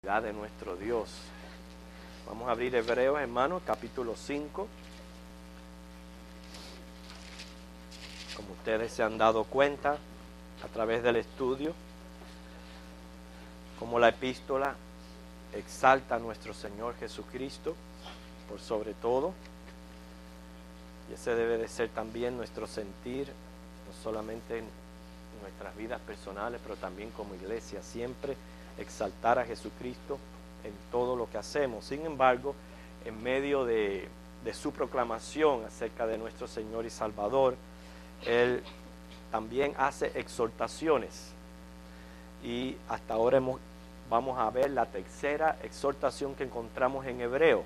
De nuestro Dios. Vamos a abrir Hebreos, hermanos, capítulo 5. Como ustedes se han dado cuenta a través del estudio, como la epístola exalta a nuestro Señor Jesucristo por sobre todo, y ese debe de ser también nuestro sentir, no solamente en nuestras vidas personales, pero también como iglesia, siempre exaltar a Jesucristo en todo lo que hacemos. Sin embargo, en medio de su proclamación acerca de nuestro Señor y Salvador, Él también hace exhortaciones. Y hasta ahora vamos a ver la tercera exhortación que encontramos en Hebreo.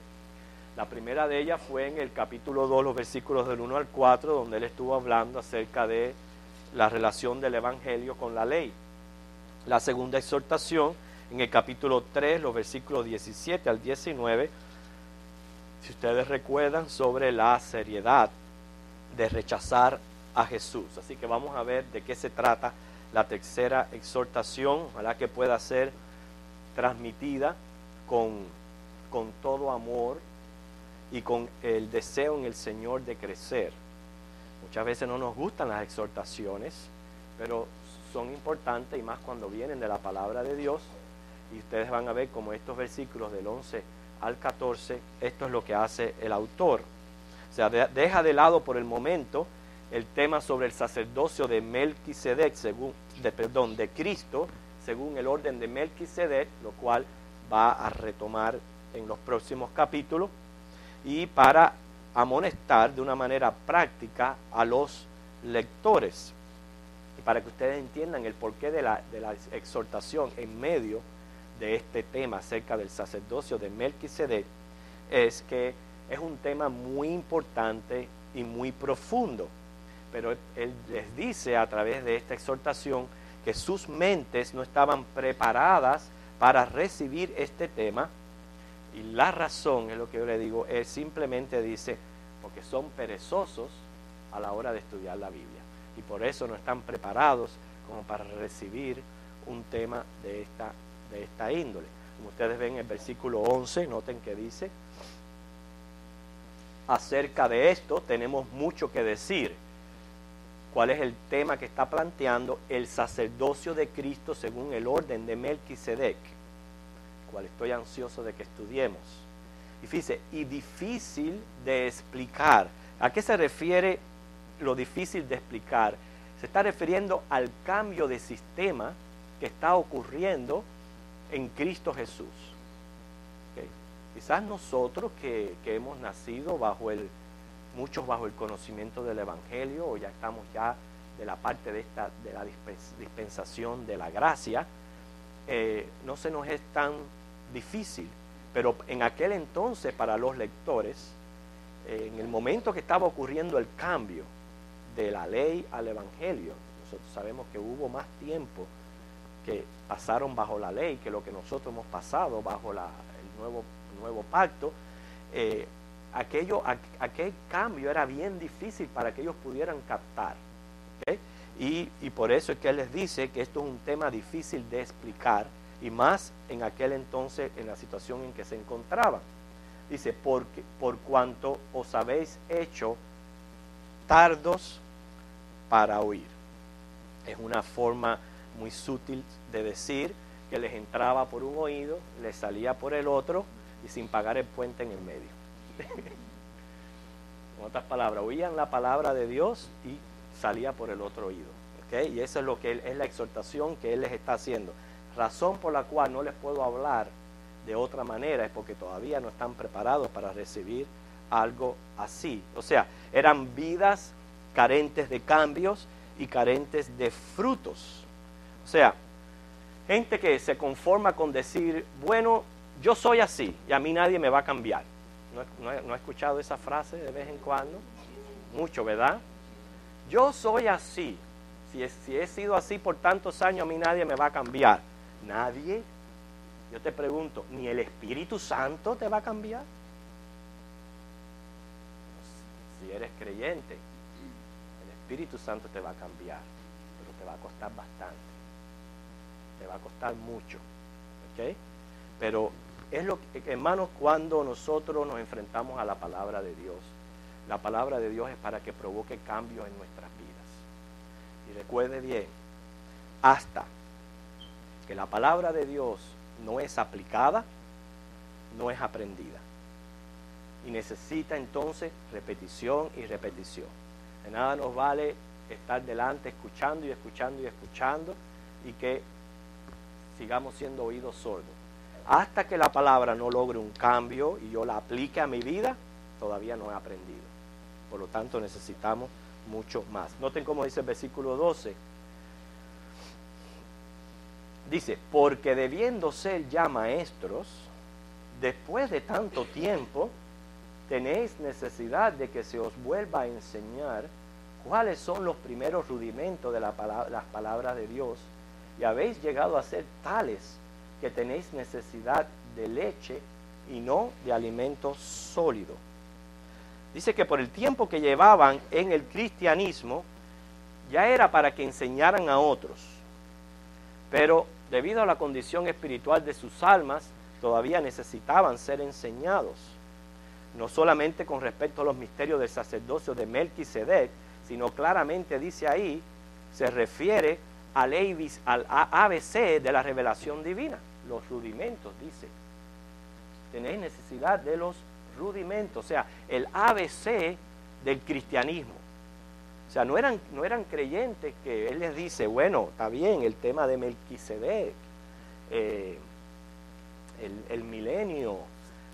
La primera de ellas fue en el capítulo 2, los versículos del 1 al 4, donde Él estuvo hablando acerca de la relación del Evangelio con la ley. La segunda exhortación en el capítulo 3, los versículos 17 al 19, si ustedes recuerdan, sobre la seriedad de rechazar a Jesús. Así que vamos a ver de qué se trata la tercera exhortación, ojalá que pueda ser transmitida con todo amor y con el deseo en el Señor de crecer. Muchas veces no nos gustan las exhortaciones, pero son importantes, y más cuando vienen de la palabra de Dios. Y ustedes van a ver como estos versículos del 11 al 14, esto es lo que hace el autor. O sea, deja de lado por el momento el tema sobre el sacerdocio de Melquisedec, de Cristo, según el orden de Melquisedec, lo cual va a retomar en los próximos capítulos, y para amonestar de una manera práctica a los lectores, para que ustedes entiendan el porqué de la exhortación en medio de este tema acerca del sacerdocio de Melquisedec. Es que es un tema muy importante y muy profundo, pero él les dice a través de esta exhortación que sus mentes no estaban preparadas para recibir este tema, y la razón, es lo que yo le digo, es simplemente dice, porque son perezosos a la hora de estudiar la Biblia, y por eso no están preparados como para recibir un tema de esta índole. Como ustedes ven en el versículo 11, noten que dice, acerca de esto tenemos mucho que decir. ¿Cuál es el tema que está planteando? El sacerdocio de Cristo según el orden de Melquisedec, cual estoy ansioso de que estudiemos. Y fíjese, y difícil de explicar. ¿A qué se refiere lo difícil de explicar? Se está refiriendo al cambio de sistema que está ocurriendo en Cristo Jesús. ¿Okay? Quizás nosotros que hemos nacido muchos bajo el conocimiento del Evangelio, o ya estamos ya de la parte de la dispensación de la gracia, no se nos es tan difícil, pero en aquel entonces para los lectores, en el momento que estaba ocurriendo el cambio de la ley al Evangelio, nosotros sabemos que hubo más tiempo que pasaron bajo la ley que lo que nosotros hemos pasado bajo el nuevo pacto. Aquel cambio era bien difícil para que ellos pudieran captar, ¿okay? Y por eso es que él les dice que esto es un tema difícil de explicar, y más en aquel entonces, en la situación en que se encontraban. Dice, por cuanto os habéis hecho tardos para oír. Es una forma muy sutil de decir que les entraba por un oído, les salía por el otro, y sin pagar el puente en el medio. En otras palabras, oían la palabra de Dios y salía por el otro oído. ¿Okay? Y eso es lo que es la exhortación que él les está haciendo. Razón por la cual no les puedo hablar de otra manera es porque todavía no están preparados para recibir algo así. O sea, eran vidas carentes de cambios y carentes de frutos. O sea, gente que se conforma con decir, bueno, yo soy así y a mí nadie me va a cambiar. ¿No ha escuchado esa frase de vez en cuando? Mucho, ¿verdad? Yo soy así. Si he sido así por tantos años, a mí nadie me va a cambiar. ¿Nadie? Yo te pregunto, ¿ni el Espíritu Santo te va a cambiar? Si eres creyente, el Espíritu Santo te va a cambiar, pero te va a costar bastante. Te va a costar mucho. ¿Ok? Pero es lo que, hermanos, cuando nosotros nos enfrentamos a la palabra de Dios, la palabra de Dios es para que provoque cambios en nuestras vidas. Y recuerde bien, hasta que la palabra de Dios no es aplicada, no es aprendida. Y necesita entonces repetición y repetición. De nada nos vale estar delante escuchando y escuchando y escuchando y que sigamos siendo oídos sordos. Hasta que la palabra no logre un cambio y yo la aplique a mi vida, todavía no he aprendido. Por lo tanto, necesitamos mucho más. Noten cómo dice el versículo 12. Dice, porque debiendo ser ya maestros, después de tanto tiempo, tenéis necesidad de que se os vuelva a enseñar cuáles son los primeros rudimentos de las palabras de Dios, y habéis llegado a ser tales que tenéis necesidad de leche y no de alimento sólido. Dice que por el tiempo que llevaban en el cristianismo, ya era para que enseñaran a otros, pero debido a la condición espiritual de sus almas, todavía necesitaban ser enseñados, no solamente con respecto a los misterios del sacerdocio de Melquisedec, sino claramente dice ahí, se refiere al ABC de la revelación divina, los rudimentos, dice. Tenéis necesidad de los rudimentos, o sea, el ABC del cristianismo. O sea, no eran creyentes que él les dice, bueno, está bien, el tema de Melquisedec, el milenio,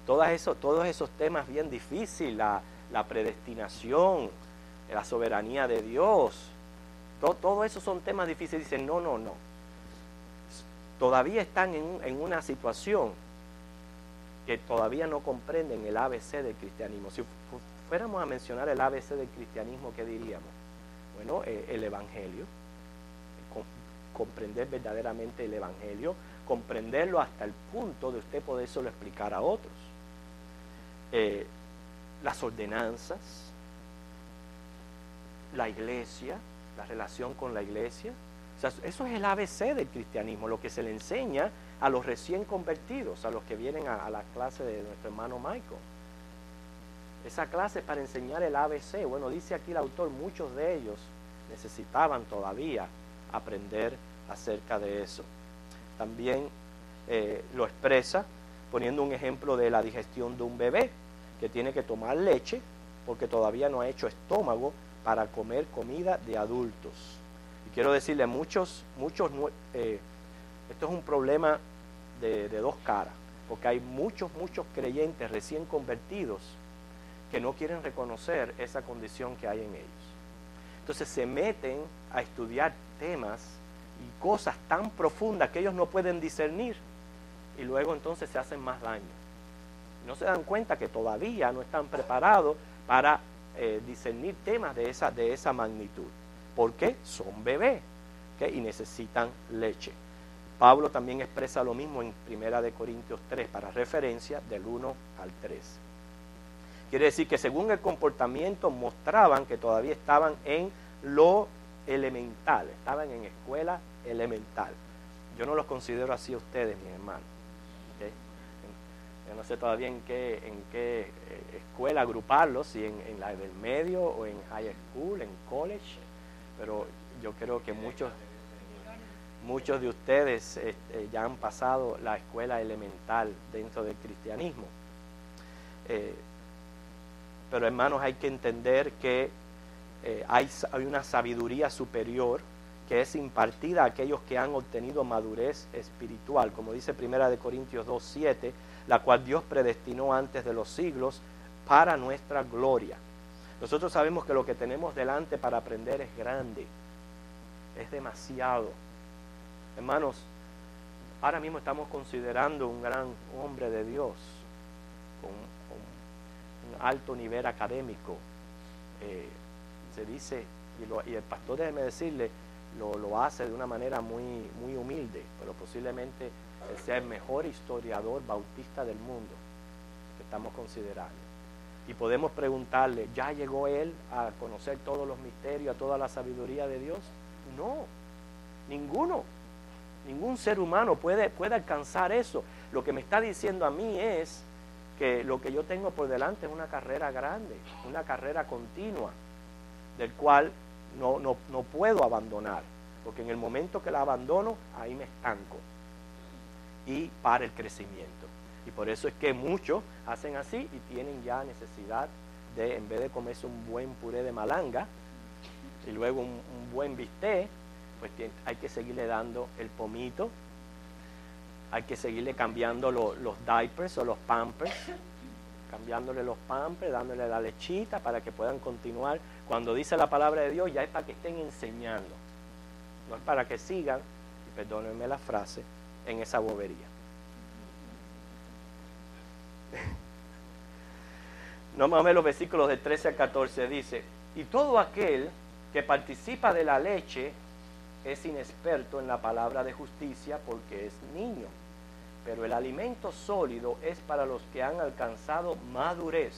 todos esos temas bien difíciles, la predestinación, la soberanía de Dios, todo eso son temas difíciles. Dicen, no. Todavía están en una situación que todavía no comprenden el ABC del cristianismo. Si fuéramos a mencionar el ABC del cristianismo, ¿qué diríamos? Bueno, el Evangelio, comprender verdaderamente el Evangelio, comprenderlo hasta el punto de usted podérselo explicar a otros. Las ordenanzas, la iglesia, la relación con la iglesia. O sea, eso es el ABC del cristianismo, lo que se le enseña a los recién convertidos, a los que vienen a la clase de nuestro hermano Michael. Esa clase es para enseñar el ABC. Bueno, dice aquí el autor, muchos de ellos necesitaban todavía aprender acerca de eso. También lo expresa poniendo un ejemplo de la digestión de un bebé que tiene que tomar leche porque todavía no ha hecho estómago para comer comida de adultos. Y quiero decirle, esto es un problema de dos caras, porque hay muchos creyentes recién convertidos que no quieren reconocer esa condición que hay en ellos. Entonces se meten a estudiar temas y cosas tan profundas que ellos no pueden discernir, y luego entonces se hacen más daño. No se dan cuenta que todavía no están preparados para discernir temas de esa magnitud. ¿Por qué? Son bebés, ¿okay? Y necesitan leche. Pablo también expresa lo mismo en 1 Corintios 3, para referencia del 1 al 3. Quiere decir que según el comportamiento mostraban que todavía estaban en lo elemental, estaban en escuela elemental. Yo no los considero así a ustedes, mis hermanos. ¿Okay? Yo no sé todavía en qué escuela agruparlos, si en la del medio o en high school, en college, pero yo creo que muchos de ustedes ya han pasado la escuela elemental dentro del cristianismo. Pero hermanos, hay que entender que hay una sabiduría superior que es impartida a aquellos que han obtenido madurez espiritual, como dice 1 Corintios 2:7, la cual Dios predestinó antes de los siglos para nuestra gloria. Nosotros sabemos que lo que tenemos delante para aprender es grande, es demasiado. Hermanos, ahora mismo estamos considerando un gran hombre de Dios, con un alto nivel académico. Se dice, y el pastor, déjeme decirle, lo hace de una manera muy humilde, pero posiblemente él sea el mejor historiador bautista del mundo que estamos considerando. Y podemos preguntarle, ¿ya llegó él a conocer todos los misterios, a toda la sabiduría de Dios? No, ninguno. Ningún ser humano puede alcanzar eso. Lo que me está diciendo a mí es que lo que yo tengo por delante es una carrera grande, una carrera continua, del cual no puedo abandonar, porque en el momento que la abandono, ahí me estanco y para el crecimiento. Y por eso es que muchos hacen así y tienen ya necesidad de, en vez de comerse un buen puré de malanga y luego un buen bistec, pues hay que seguirle dando el pomito, hay que seguirle cambiando los diapers o los pampers, cambiándole los pampers, dándole la lechita para que puedan continuar. Cuando dice la palabra de Dios, ya es para que estén enseñando, no es para que sigan, y perdónenme la frase, en esa bobería. No más o menos los versículos de 13 al 14 dice: y todo aquel que participa de la leche es inexperto en la palabra de justicia porque es niño, pero el alimento sólido es para los que han alcanzado madurez,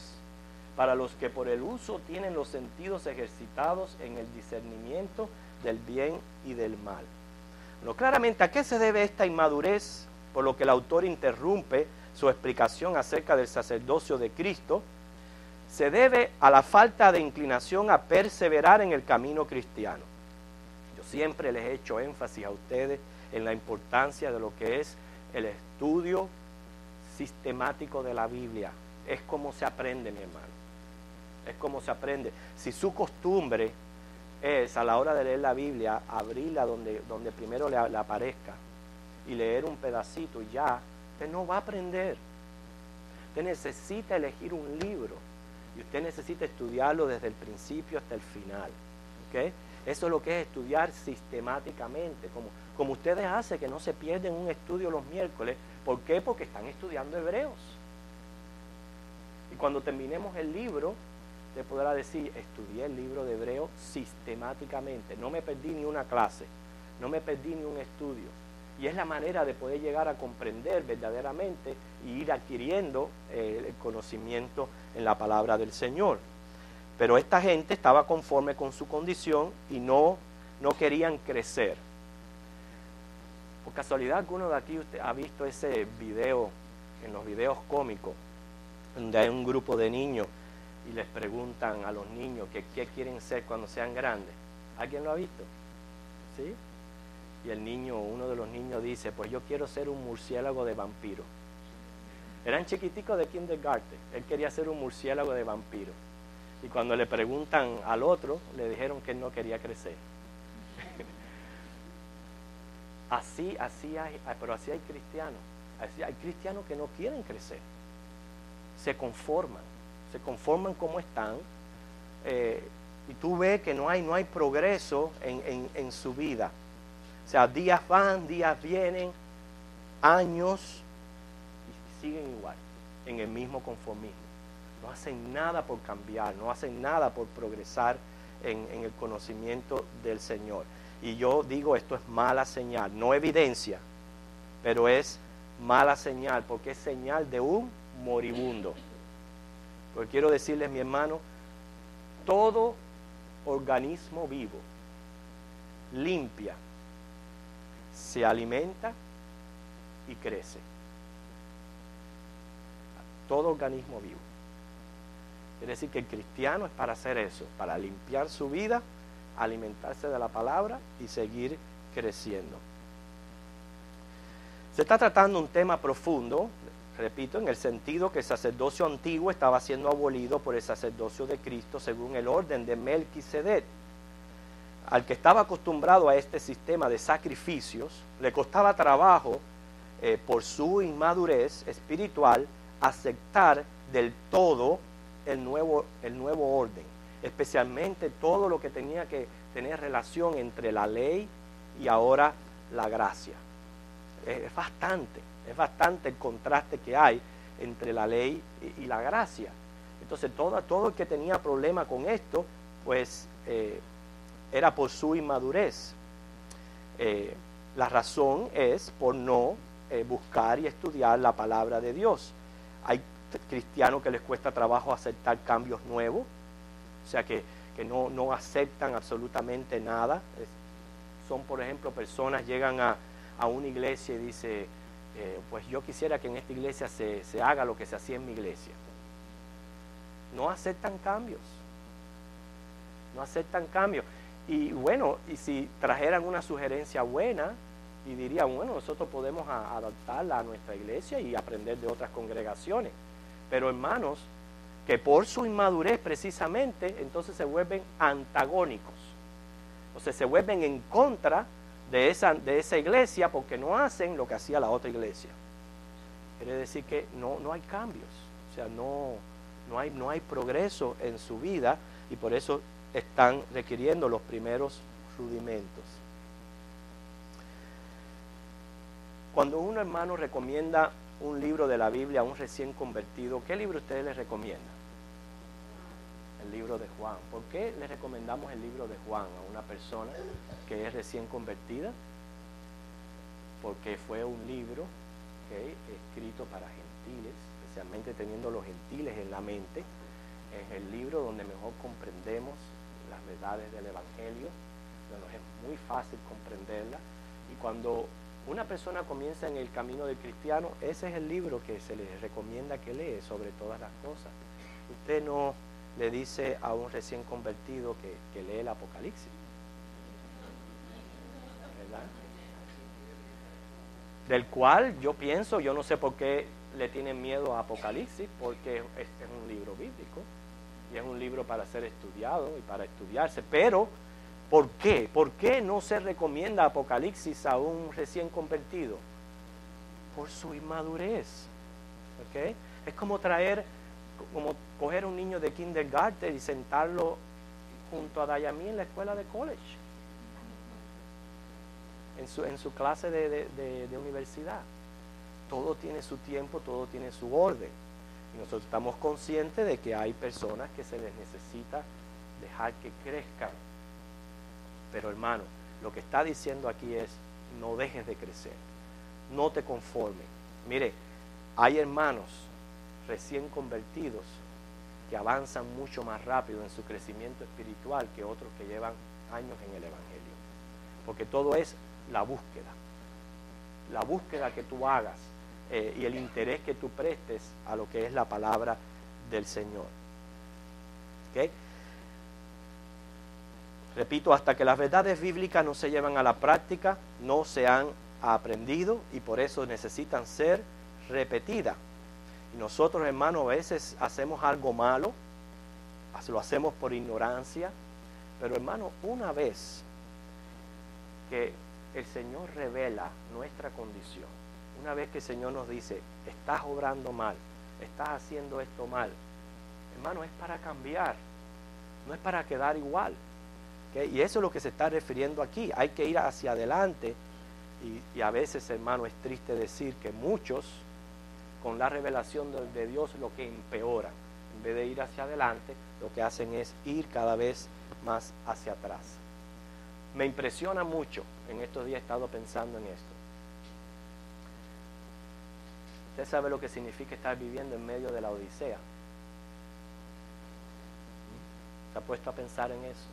para los que por el uso tienen los sentidos ejercitados en el discernimiento del bien y del mal. Bueno, claramente, ¿a qué se debe esta inmadurez? Por lo que el autor interrumpe su explicación acerca del sacerdocio de Cristo. Se debe a la falta de inclinación a perseverar en el camino cristiano. Yo siempre les he hecho énfasis a ustedes en la importancia de lo que es el estudio sistemático de la Biblia. Es como se aprende, mi hermano. Es como se aprende. Si su costumbre es a la hora de leer la Biblia, abrirla donde primero le aparezca y leer un pedacito y ya, usted no va a aprender. Usted necesita elegir un libro y usted necesita estudiarlo desde el principio hasta el final. ¿Okay? Eso es lo que es estudiar sistemáticamente, como ustedes hacen, que no se pierden un estudio los miércoles. ¿Por qué? Porque están estudiando Hebreos. Y cuando terminemos el libro, usted podrá decir: estudié el libro de Hebreos sistemáticamente, no me perdí ni una clase, no me perdí ni un estudio. Y es la manera de poder llegar a comprender verdaderamente y ir adquiriendo el conocimiento en la palabra del Señor. Pero esta gente estaba conforme con su condición y no querían crecer. Por casualidad, ¿alguno de aquí usted ha visto ese video, en los videos cómicos, donde hay un grupo de niños y les preguntan a los niños que qué quieren ser cuando sean grandes? ¿Alguien lo ha visto? ¿Sí? Y el niño, uno de los niños dice: pues yo quiero ser un murciélago de vampiro. Eran chiquiticos de kindergarten, él quería ser un murciélago de vampiro. Y cuando le preguntan al otro, le dijeron que él no quería crecer. Así hay, pero así hay cristianos. Hay cristianos que no quieren crecer. Se conforman como están. Y tú ves que no hay progreso en su vida. O sea, días van, días vienen, años, y siguen igual, en el mismo conformismo. No hacen nada por cambiar, no hacen nada por progresar en el conocimiento del Señor. Y yo digo, esto es mala señal, no evidencia, pero es mala señal, porque es señal de un moribundo. Porque quiero decirles, mi hermano, todo organismo vivo limpia, se alimenta y crece. Todo organismo vivo. Quiere decir que el cristiano es para hacer eso, para limpiar su vida, alimentarse de la palabra y seguir creciendo. Se está tratando un tema profundo, repito, en el sentido que el sacerdocio antiguo estaba siendo abolido por el sacerdocio de Cristo según el orden de Melquisedec. Al que estaba acostumbrado a este sistema de sacrificios, le costaba trabajo, por su inmadurez espiritual, aceptar del todo el nuevo orden, especialmente todo lo que tenía que tener relación entre la ley y ahora la gracia. Es bastante el contraste que hay entre la ley y la gracia. Entonces todo el que tenía problema con esto, pues era por su inmadurez. La razón es por no buscar y estudiar la palabra de Dios. Hay cristianos que les cuesta trabajo aceptar cambios nuevos, o sea que no aceptan absolutamente nada. Son, por ejemplo, personas llegan a a una iglesia y dice, pues yo quisiera que en esta iglesia se haga lo que se hacía en mi iglesia. No aceptan cambios. No aceptan cambios. Y bueno, y si trajeran una sugerencia buena y dirían, bueno, nosotros podemos adaptarla a nuestra iglesia y aprender de otras congregaciones. Pero hermanos, que por su inmadurez precisamente, entonces se vuelven antagónicos. O sea, se vuelven en contra de esa iglesia porque no hacen lo que hacía la otra iglesia. Quiere decir que no hay cambios. O sea, no hay progreso en su vida y por eso están requiriendo los primeros rudimentos. Cuando un hermano recomienda un libro de la Biblia a un recién convertido, ¿qué libro ustedes les recomiendan? El libro de Juan. ¿Por qué le recomendamos el libro de Juan a una persona que es recién convertida? Porque fue un libro escrito para gentiles, especialmente teniendo los gentiles en la mente. Es el libro donde mejor comprendemos las verdades del Evangelio, donde es muy fácil comprenderla. Y cuando una persona comienza en el camino del cristiano, ese es el libro que se le recomienda que lee sobre todas las cosas. Usted no le dice a un recién convertido que lee el Apocalipsis, ¿verdad? Del cual yo pienso, yo no sé por qué le tienen miedo a Apocalipsis, porque es un libro bíblico y es un libro para ser estudiado y para estudiarse. Pero, ¿por qué? ¿Por qué no se recomienda Apocalipsis a un recién convertido? Por su inmadurez. ¿Okay? Es como coger un niño de kindergarten y sentarlo junto a Dayamí en la escuela de college, en su clase de universidad. Todo tiene su tiempo, todo tiene su orden. Y nosotros estamos conscientes de que hay personas que se les necesita dejar que crezcan. Pero hermano, lo que está diciendo aquí es, no dejes de crecer, no te conformes. Mire, hay hermanos recién convertidos que avanzan mucho más rápido en su crecimiento espiritual que otros que llevan años en el Evangelio. Porque todo es la búsqueda que tú hagas y el interés que tú prestes a lo que es la palabra del Señor. ¿Okay? Repito, hasta que las verdades bíblicas no se llevan a la práctica, no se han aprendido y por eso necesitan ser repetidas. Y nosotros, hermanos, a veces hacemos algo malo, lo hacemos por ignorancia, pero hermano, una vez que el Señor revela nuestra condición, una vez que el Señor nos dice, estás obrando mal, estás haciendo esto mal, hermano, es para cambiar, no es para quedar igual. ¿Okay? Y eso es lo que se está refiriendo aquí, hay que ir hacia adelante y a veces, hermano, es triste decir que muchos, con la revelación de Dios, lo que empeoran, en vez de ir hacia adelante, lo que hacen es ir cada vez más hacia atrás. Me impresiona mucho, en estos días he estado pensando en esto. Usted sabe lo que significa estar viviendo en medio de la odisea. ¿Se ha puesto a pensar en eso?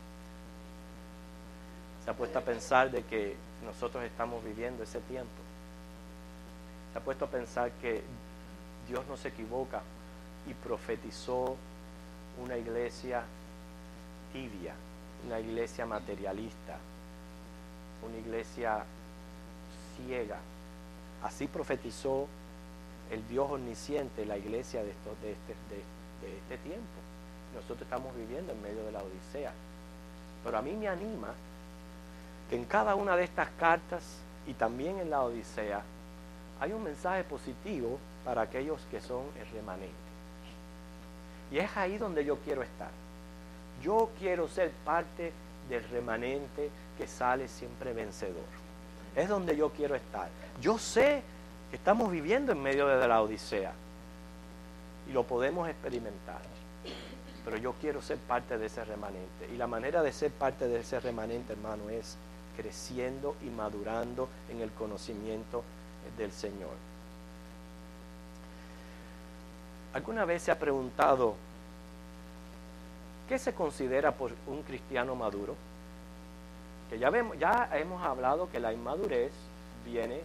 ¿Se ha puesto a pensar de que nosotros estamos viviendo ese tiempo? ¿Se ha puesto a pensar que Dios no se equivoca y profetizó una iglesia tibia, una iglesia materialista, una iglesia ciega? Así profetizó el Dios omnisciente la iglesia de este tiempo. Nosotros estamos viviendo en medio de la odisea. Pero a mí me anima que en cada una de estas cartas y también en la odisea hay un mensaje positivo para aquellos que son el remanente. Y es ahí donde yo quiero estar. Yo quiero ser parte del remanente que sale siempre vencedor. Es donde yo quiero estar. Yo sé que estamos viviendo en medio de la odisea y lo podemos experimentar. Pero yo quiero ser parte de ese remanente. Y la manera de ser parte de ese remanente, hermano, es creciendo y madurando en el conocimiento del Señor. ¿Alguna vez se ha preguntado qué se considera por un cristiano maduro? Que ya hemos hablado que la inmadurez viene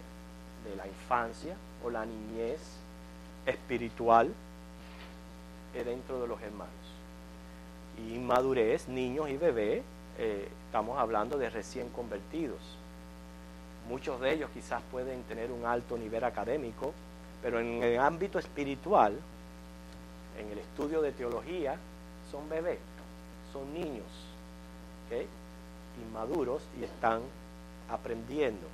de la infancia o la niñez espiritual dentro de los hermanos. Y inmadurez, niños y bebés, estamos hablando de recién convertidos. Muchos de ellos quizás pueden tener un alto nivel académico, pero en el ámbito espiritual, en el estudio de teología, son bebés, son niños, ¿okay? Inmaduros, y están aprendiendo.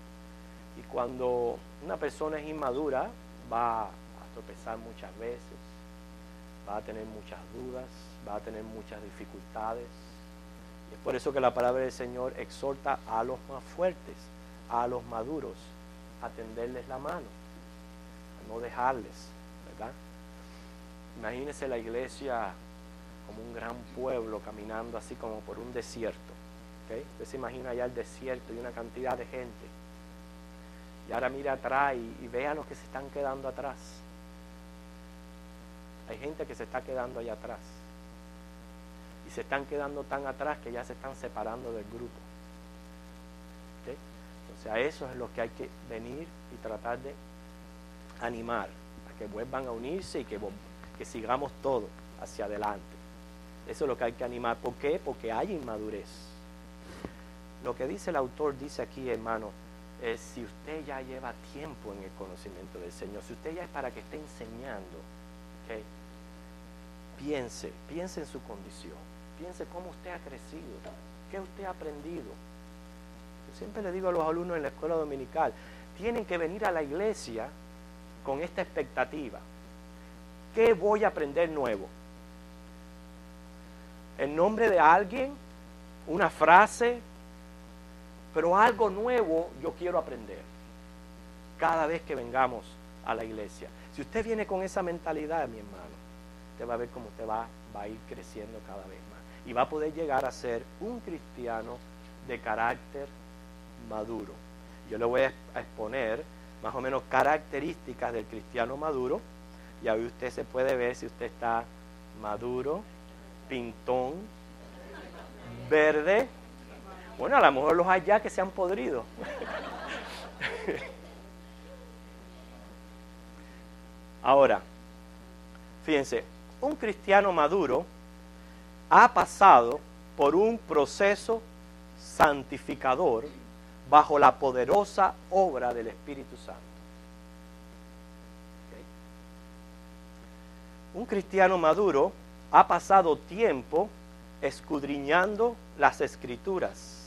Y cuando una persona es inmadura, va a tropezar muchas veces, va a tener muchas dudas, va a tener muchas dificultades. Y es por eso que la palabra del Señor exhorta a los más fuertes, a los maduros, a tenderles la mano, a no dejarles, ¿verdad? Imagínense la iglesia como un gran pueblo caminando así como por un desierto, ¿okay? Usted se imagina allá el desierto y una cantidad de gente. Y ahora mira atrás y vea los que se están quedando atrás. Hay gente que se está quedando allá atrás. Y se están quedando tan atrás que ya se están separando del grupo. ¿Okay? Entonces a eso es lo que hay que venir y tratar de animar, a que vuelvan a unirse y que sigamos todos hacia adelante. Eso es lo que hay que animar. ¿Por qué? Porque hay inmadurez. Lo que dice el autor, dice aquí, hermano, es si usted ya lleva tiempo en el conocimiento del Señor, si usted ya es para que esté enseñando, ¿okay? Piense en su condición, piense cómo usted ha crecido, qué usted ha aprendido. Yo siempre le digo a los alumnos en la escuela dominical, tienen que venir a la iglesia con esta expectativa. ¿Qué voy a aprender nuevo? El nombre de alguien, una frase, pero algo nuevo yo quiero aprender cada vez que vengamos a la iglesia. Si usted viene con esa mentalidad, mi hermano, usted va a ver cómo usted va a ir creciendo cada vez más y va a poder llegar a ser un cristiano de carácter maduro. Yo le voy a exponer más o menos características del cristiano maduro, y ahí usted se puede ver si usted está maduro, pintón, verde. Bueno, a lo mejor los hay ya que se han podrido. Ahora, fíjense, un cristiano maduro ha pasado por un proceso santificador bajo la poderosa obra del Espíritu Santo. ¿Okay? Un cristiano maduro ha pasado tiempo escudriñando las Escrituras.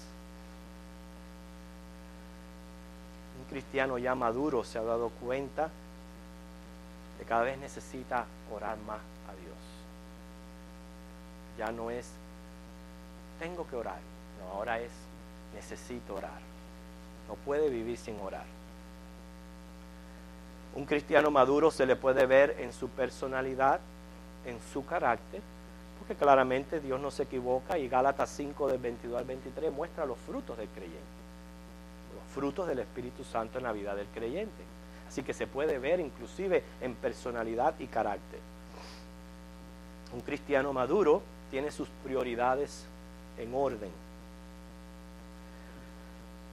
Un cristiano ya maduro se ha dado cuenta que cada vez necesita orar más a Dios. Ya no es, tengo que orar, no, ahora es, necesito orar. No puede vivir sin orar. Un cristiano maduro se le puede ver en su personalidad, en su carácter, porque claramente Dios no se equivoca, y Gálatas 5 del 22 al 23 muestra los frutos del creyente, los frutos del Espíritu Santo en la vida del creyente. Así que se puede ver inclusive en personalidad y carácter. Un cristiano maduro tiene sus prioridades en orden.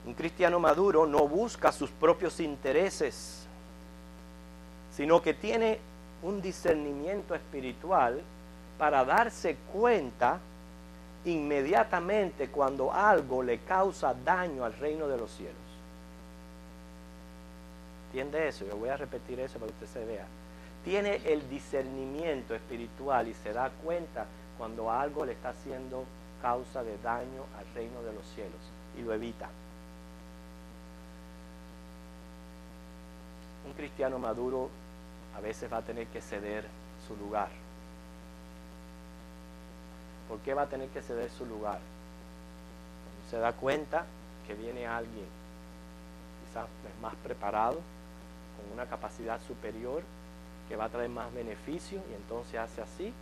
Un cristiano maduro no busca sus propios intereses, sino que tiene un discernimiento espiritual para darse cuenta inmediatamente cuando algo le causa daño al reino de los cielos. ¿Entiende eso? Yo voy a repetir eso para que usted se vea. Tiene el discernimiento espiritual y se da cuenta cuando algo le está haciendo causa de daño al reino de los cielos y lo evita. Un cristiano maduro a veces va a tener que ceder su lugar. ¿Por qué va a tener que ceder su lugar? Cuando se da cuenta que viene alguien quizás más preparado, con una capacidad superior, que va a traer más beneficio, y entonces hace así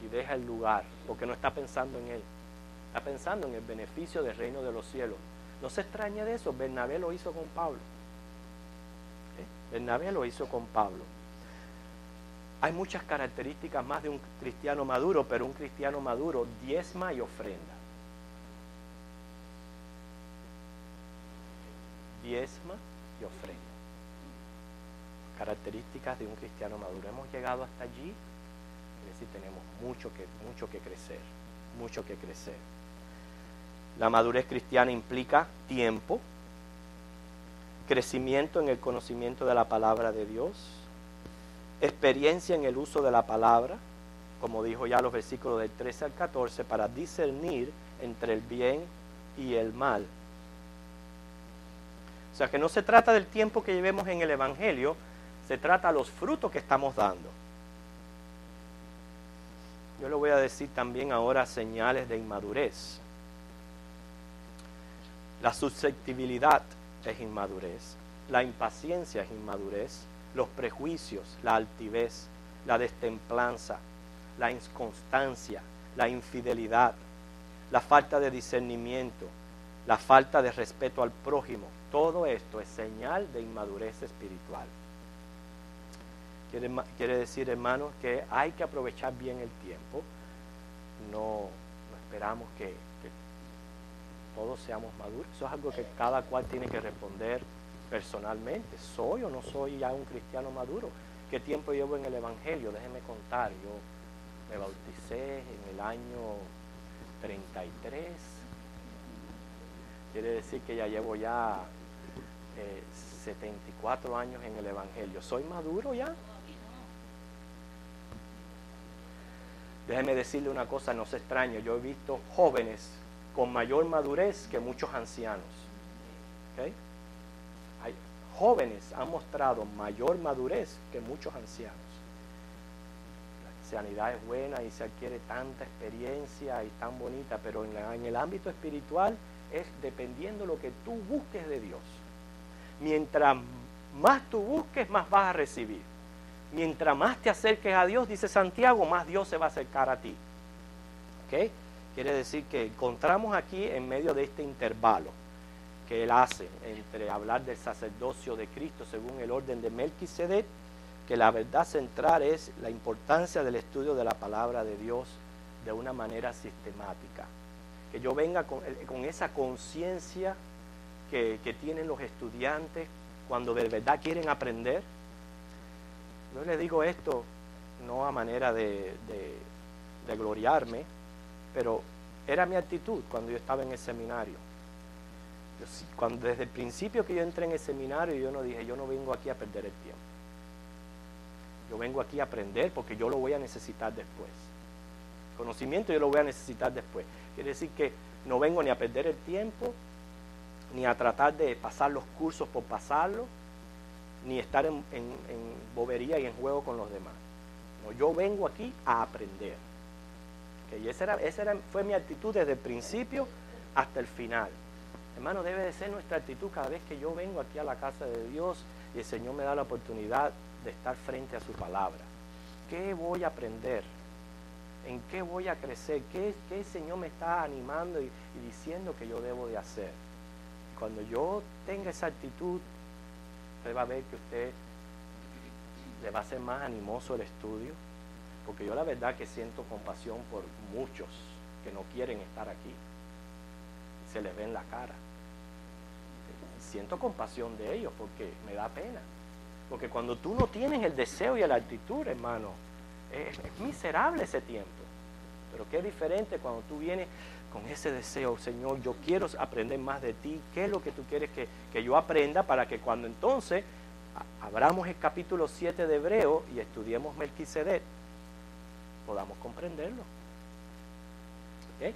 y deja el lugar, porque no está pensando en él, está pensando en el beneficio del reino de los cielos. No se extrañe de eso, Bernabé lo hizo con Pablo. Bernabé lo hizo con Pablo. Hay muchas características más de un cristiano maduro, pero un cristiano maduro diezma y ofrenda. diezma y ofrenda. Características de un cristiano maduro. Hemos llegado hasta allí, es decir, tenemos mucho que crecer, mucho que crecer. La madurez cristiana implica tiempo, crecimiento en el conocimiento de la palabra de Dios, experiencia en el uso de la palabra, como dijo ya los versículos del 13 al 14, para discernir entre el bien y el mal. O sea que no se trata del tiempo que llevemos en el Evangelio, se trata de los frutos que estamos dando. Yo le voy a decir también ahora señales de inmadurez. La susceptibilidad es inmadurez, la impaciencia es inmadurez, los prejuicios, la altivez, la destemplanza, la inconstancia, la infidelidad, la falta de discernimiento, la falta de respeto al prójimo. Todo esto es señal de inmadurez espiritual. Quiere decir, hermanos, que hay que aprovechar bien el tiempo. No esperamos que todos seamos maduros. Eso es algo que cada cual tiene que responder personalmente. ¿Soy o no soy ya un cristiano maduro? ¿Qué tiempo llevo en el Evangelio? Déjenme contar. Yo me bauticé en el año 33. Quiere decir que ya llevo ya 74 años en el Evangelio. ¿Soy maduro ya? Déjeme decirle una cosa, no se extrañe. Yo he visto jóvenes con mayor madurez que muchos ancianos. ¿Okay? Jóvenes han mostrado mayor madurez que muchos ancianos. La ancianidad es buena y se adquiere tanta experiencia y tan bonita, pero en el ámbito espiritual es dependiendo lo que tú busques de Dios. Mientras más tú busques, más vas a recibir. Mientras más te acerques a Dios, dice Santiago, más Dios se va a acercar a ti. ¿Okay? Quiere decir que encontramos aquí en medio de este intervalo que él hace entre hablar del sacerdocio de Cristo según el orden de Melquisedec, que la verdad central es la importancia del estudio de la palabra de Dios de una manera sistemática. Que yo venga con esa conciencia que tienen los estudiantes cuando de verdad quieren aprender. Yo les digo esto no a manera de gloriarme, pero era mi actitud cuando yo estaba en el seminario. Desde el principio que yo entré en el seminario, yo no dije, yo no vengo aquí a perder el tiempo. Yo vengo aquí a aprender porque yo lo voy a necesitar después. Conocimiento yo lo voy a necesitar después. Quiere decir que no vengo ni a perder el tiempo, ni a tratar de pasar los cursos por pasarlo, ni estar en bobería y en juego con los demás. No, yo vengo aquí a aprender. ¿Okay? Y esa fue mi actitud desde el principio hasta el final. Hermano, debe de ser nuestra actitud cada vez que yo vengo aquí a la casa de Dios y el Señor me da la oportunidad de estar frente a su palabra. ¿Qué voy a aprender? ¿En qué voy a crecer? ¿Qué el Señor me está animando y diciendo que yo debo de hacer? Cuando yo tenga esa actitud, usted va a ver que usted le va a ser más animoso el estudio, porque yo la verdad que siento compasión por muchos que no quieren estar aquí. Se les ve en la cara. Siento compasión de ellos porque me da pena. Porque cuando tú no tienes el deseo y la actitud, hermano, es miserable ese tiempo. Pero qué diferente cuando tú vienes con ese deseo, Señor, yo quiero aprender más de ti. ¿Qué es lo que tú quieres que yo aprenda para que cuando entonces abramos el capítulo 7 de Hebreo y estudiemos Melquisedec, podamos comprenderlo? ¿Okay?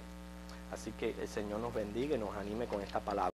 Así que el Señor nos bendiga y nos anime con esta palabra.